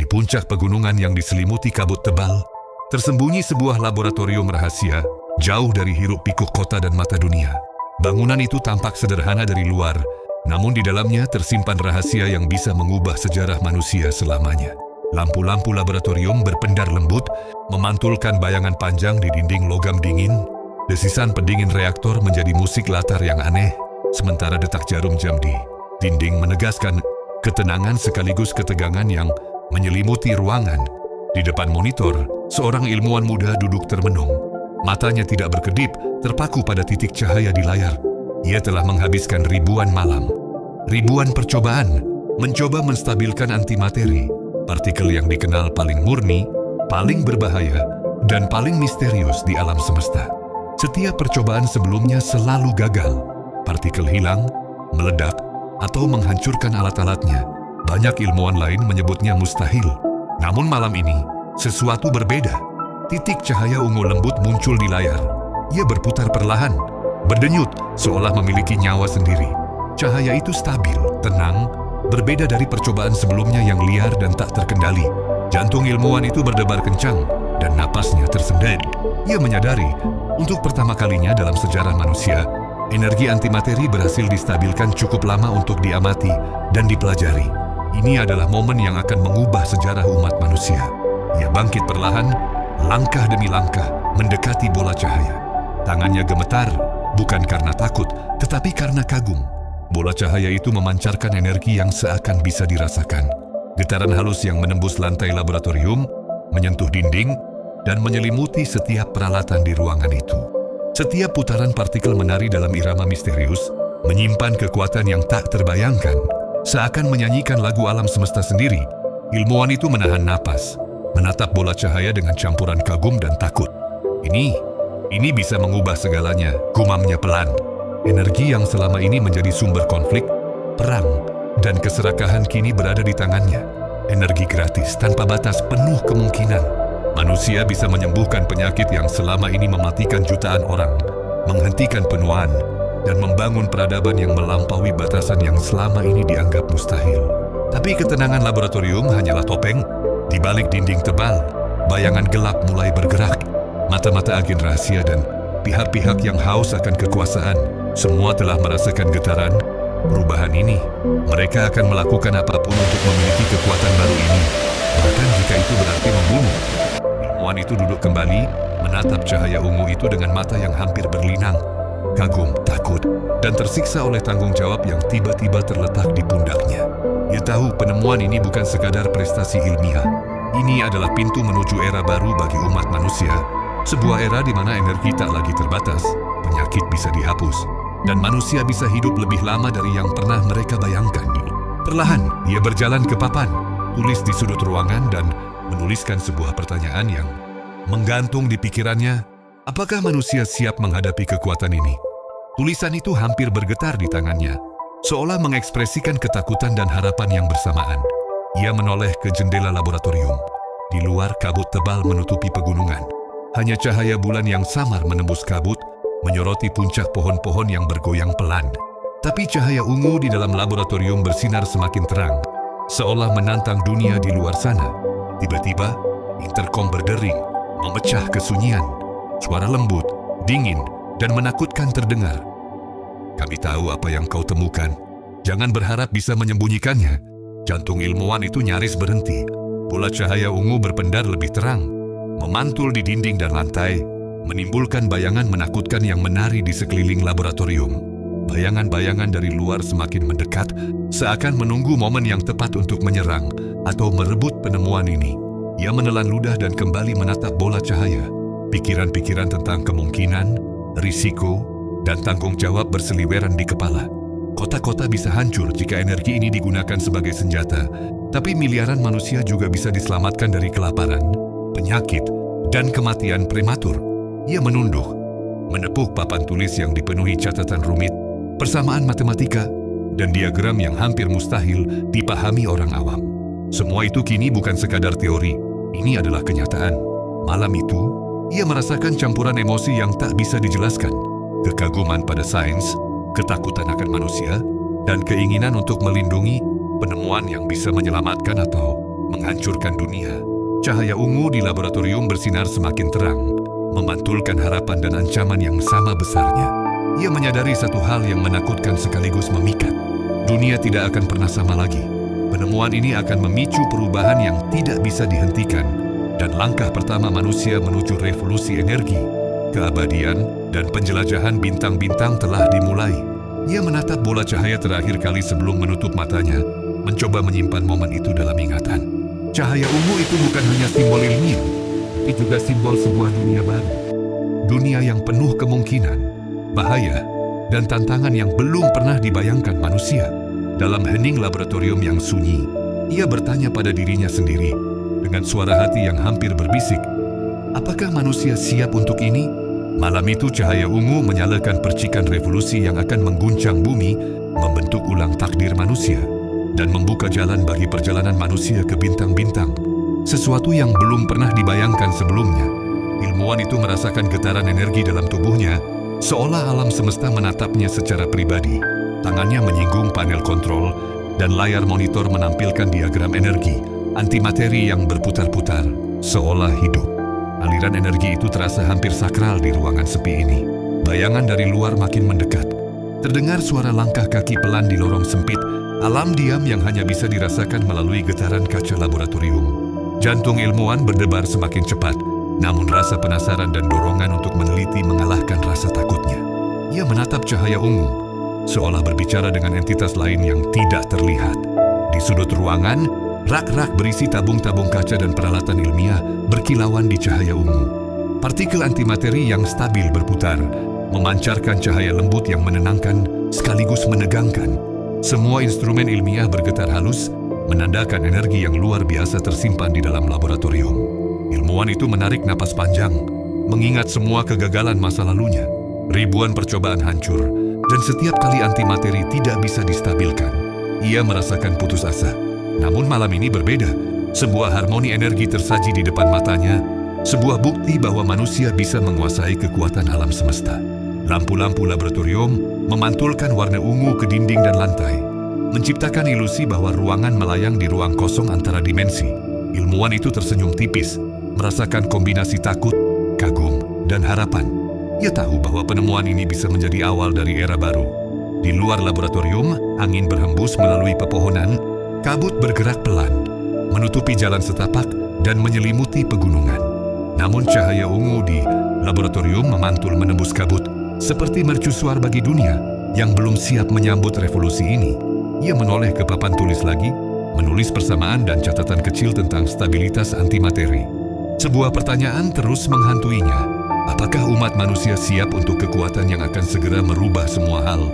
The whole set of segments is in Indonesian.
puncak pegunungan yang diselimuti kabut tebal, tersembunyi sebuah laboratorium rahasia, jauh dari hiruk-pikuk kota dan mata dunia. Bangunan itu tampak sederhana dari luar, namun di dalamnya tersimpan rahasia yang bisa mengubah sejarah manusia selamanya. Lampu-lampu laboratorium berpendar lembut, memantulkan bayangan panjang di dinding logam dingin. Desisan pendingin reaktor menjadi musik latar yang aneh, sementara detak jarum jam di dinding menegaskan ketenangan sekaligus ketegangan yang menyelimuti ruangan. Di depan monitor, seorang ilmuwan muda duduk termenung. Matanya tidak berkedip, terpaku pada titik cahaya di layar. Ia telah menghabiskan ribuan malam, ribuan percobaan, mencoba menstabilkan antimateri, partikel yang dikenal paling murni, paling berbahaya, dan paling misterius di alam semesta. Setiap percobaan sebelumnya selalu gagal. Partikel hilang, meledak, atau menghancurkan alat-alatnya. Banyak ilmuwan lain menyebutnya mustahil. Namun malam ini, sesuatu berbeda. Titik cahaya ungu lembut muncul di layar. Ia berputar perlahan, berdenyut, seolah memiliki nyawa sendiri. Cahaya itu stabil, tenang, berbeda dari percobaan sebelumnya yang liar dan tak terkendali. Jantung ilmuwan itu berdebar kencang, dan napasnya tersendat. Ia menyadari, untuk pertama kalinya dalam sejarah manusia, energi antimateri berhasil distabilkan cukup lama untuk diamati dan dipelajari. Ini adalah momen yang akan mengubah sejarah umat manusia. Ia bangkit perlahan, langkah demi langkah, mendekati bola cahaya. Tangannya gemetar, bukan karena takut, tetapi karena kagum. Bola cahaya itu memancarkan energi yang seakan bisa dirasakan. Getaran halus yang menembus lantai laboratorium, menyentuh dinding, dan menyelimuti setiap peralatan di ruangan itu. Setiap putaran partikel menari dalam irama misterius, menyimpan kekuatan yang tak terbayangkan. Seakan menyanyikan lagu alam semesta sendiri, ilmuwan itu menahan napas, menatap bola cahaya dengan campuran kagum dan takut. Ini bisa mengubah segalanya, gumamnya pelan. Energi yang selama ini menjadi sumber konflik, perang, dan keserakahan kini berada di tangannya. Energi gratis, tanpa batas, penuh kemungkinan. Manusia bisa menyembuhkan penyakit yang selama ini mematikan jutaan orang, menghentikan penuaan, dan membangun peradaban yang melampaui batasan yang selama ini dianggap mustahil. Tapi ketenangan laboratorium hanyalah topeng. Di balik dinding tebal, bayangan gelap mulai bergerak. Mata-mata agen rahasia dan pihak-pihak yang haus akan kekuasaan, semua telah merasakan getaran perubahan ini. Mereka akan melakukan apapun untuk memiliki kekuatan baru ini, bahkan jika itu berarti membunuh. Ilmuwan itu duduk kembali, menatap cahaya ungu itu dengan mata yang hampir berlinang. Kagum, takut, dan tersiksa oleh tanggung jawab yang tiba-tiba terletak di pundaknya. Ia tahu penemuan ini bukan sekadar prestasi ilmiah. Ini adalah pintu menuju era baru bagi umat manusia. Sebuah era di mana energi tak lagi terbatas, penyakit bisa dihapus, dan manusia bisa hidup lebih lama dari yang pernah mereka bayangkan. Perlahan, ia berjalan ke papan, tulis di sudut ruangan dan menuliskan sebuah pertanyaan yang menggantung di pikirannya. Apakah manusia siap menghadapi kekuatan ini? Tulisan itu hampir bergetar di tangannya, seolah mengekspresikan ketakutan dan harapan yang bersamaan. Ia menoleh ke jendela laboratorium. Di luar, kabut tebal menutupi pegunungan. Hanya cahaya bulan yang samar menembus kabut, menyoroti puncak pohon-pohon yang bergoyang pelan. Tapi cahaya ungu di dalam laboratorium bersinar semakin terang, seolah menantang dunia di luar sana. Tiba-tiba, interkom berdering, memecah kesunyian. Suara lembut, dingin, dan menakutkan terdengar. Kami tahu apa yang kau temukan. Jangan berharap bisa menyembunyikannya. Jantung ilmuwan itu nyaris berhenti. Bola cahaya ungu berpendar lebih terang, memantul di dinding dan lantai, menimbulkan bayangan menakutkan yang menari di sekeliling laboratorium. Bayangan-bayangan dari luar semakin mendekat, seakan menunggu momen yang tepat untuk menyerang atau merebut penemuan ini. Ia menelan ludah dan kembali menatap bola cahaya. Pikiran-pikiran tentang kemungkinan, risiko, dan tanggung jawab berseliweran di kepala. Kota-kota bisa hancur jika energi ini digunakan sebagai senjata, tapi miliaran manusia juga bisa diselamatkan dari kelaparan, penyakit, dan kematian prematur. Ia menunduk, menepuk papan tulis yang dipenuhi catatan rumit, persamaan matematika, dan diagram yang hampir mustahil dipahami orang awam. Semua itu kini bukan sekadar teori, ini adalah kenyataan. Malam itu, ia merasakan campuran emosi yang tak bisa dijelaskan. Kekaguman pada sains, ketakutan akan manusia, dan keinginan untuk melindungi penemuan yang bisa menyelamatkan atau menghabiskan menghancurkan dunia. Cahaya ungu di laboratorium bersinar semakin terang, memantulkan harapan dan ancaman yang sama besarnya. Ia menyadari satu hal yang menakutkan sekaligus memikat. Dunia tidak akan pernah sama lagi. Penemuan ini akan memicu perubahan yang tidak bisa dihentikan, dan langkah pertama manusia menuju revolusi energi, keabadian, dan penjelajahan bintang-bintang telah dimulai. Ia menatap bola cahaya terakhir kali sebelum menutup matanya, mencoba menyimpan momen itu dalam ingatan. Cahaya ungu itu bukan hanya simbol ilmiah, tapi juga simbol sebuah dunia baru. Dunia yang penuh kemungkinan, bahaya, dan tantangan yang belum pernah dibayangkan manusia. Dalam hening laboratorium yang sunyi, ia bertanya pada dirinya sendiri dengan suara hati yang hampir berbisik, apakah manusia siap untuk ini? Malam itu cahaya ungu menyalakan percikan revolusi yang akan mengguncang bumi, membentuk ulang takdir manusia, dan membuka jalan bagi perjalanan manusia ke bintang-bintang. Sesuatu yang belum pernah dibayangkan sebelumnya. Ilmuwan itu merasakan getaran energi dalam tubuhnya, seolah alam semesta menatapnya secara pribadi. Tangannya menyinggung panel kontrol, dan layar monitor menampilkan diagram energi, antimateri yang berputar-putar, seolah hidup. Aliran energi itu terasa hampir sakral di ruangan sepi ini. Bayangan dari luar makin mendekat. Terdengar suara langkah kaki pelan di lorong sempit, alam diam yang hanya bisa dirasakan melalui getaran kaca laboratorium. Jantung ilmuwan berdebar semakin cepat, namun rasa penasaran dan dorongan untuk meneliti mengalahkan rasa takutnya. Ia menatap cahaya ungu, seolah berbicara dengan entitas lain yang tidak terlihat. Di sudut ruangan, rak-rak berisi tabung-tabung kaca dan peralatan ilmiah berkilauan di cahaya ungu. Partikel antimateri yang stabil berputar, memancarkan cahaya lembut yang menenangkan sekaligus menegangkan. Semua instrumen ilmiah bergetar halus, menandakan energi yang luar biasa tersimpan di dalam laboratorium. Ilmuwan itu menarik napas panjang, mengingat semua kegagalan masa lalunya. Ribuan percobaan hancur, dan setiap kali antimateri tidak bisa distabilkan. Ia merasakan putus asa. Namun malam ini berbeda. Sebuah harmoni energi tersaji di depan matanya, sebuah bukti bahwa manusia bisa menguasai kekuatan alam semesta. Lampu-lampu laboratorium memantulkan warna ungu ke dinding dan lantai, menciptakan ilusi bahwa ruangan melayang di ruang kosong antara dimensi. Ilmuwan itu tersenyum tipis, merasakan kombinasi takut, kagum, dan harapan. Ia tahu bahwa penemuan ini bisa menjadi awal dari era baru. Di luar laboratorium, angin berhembus melalui pepohonan, kabut bergerak pelan, menutupi jalan setapak dan menyelimuti pegunungan. Namun cahaya ungu di laboratorium memantul menembus kabut, seperti mercusuar bagi dunia yang belum siap menyambut revolusi ini. Ia menoleh ke papan tulis lagi, menulis persamaan dan catatan kecil tentang stabilitas antimateri. Sebuah pertanyaan terus menghantuinya. Apakah umat manusia siap untuk kekuatan yang akan segera merubah semua hal?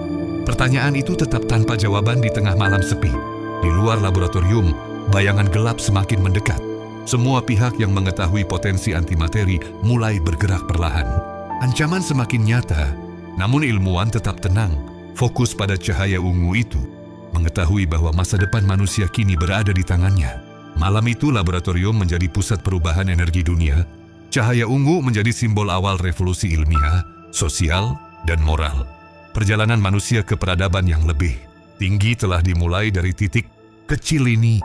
Pertanyaan itu tetap tanpa jawaban di tengah malam sepi. Di luar laboratorium, bayangan gelap semakin mendekat. Semua pihak yang mengetahui potensi antimateri mulai bergerak perlahan. Ancaman semakin nyata, namun ilmuwan tetap tenang, fokus pada cahaya ungu itu, mengetahui bahwa masa depan manusia kini berada di tangannya. Malam itu laboratorium menjadi pusat perubahan energi dunia. Cahaya ungu menjadi simbol awal revolusi ilmiah, sosial, dan moral. Perjalanan manusia ke peradaban yang lebih tinggi telah dimulai dari titik kecil ini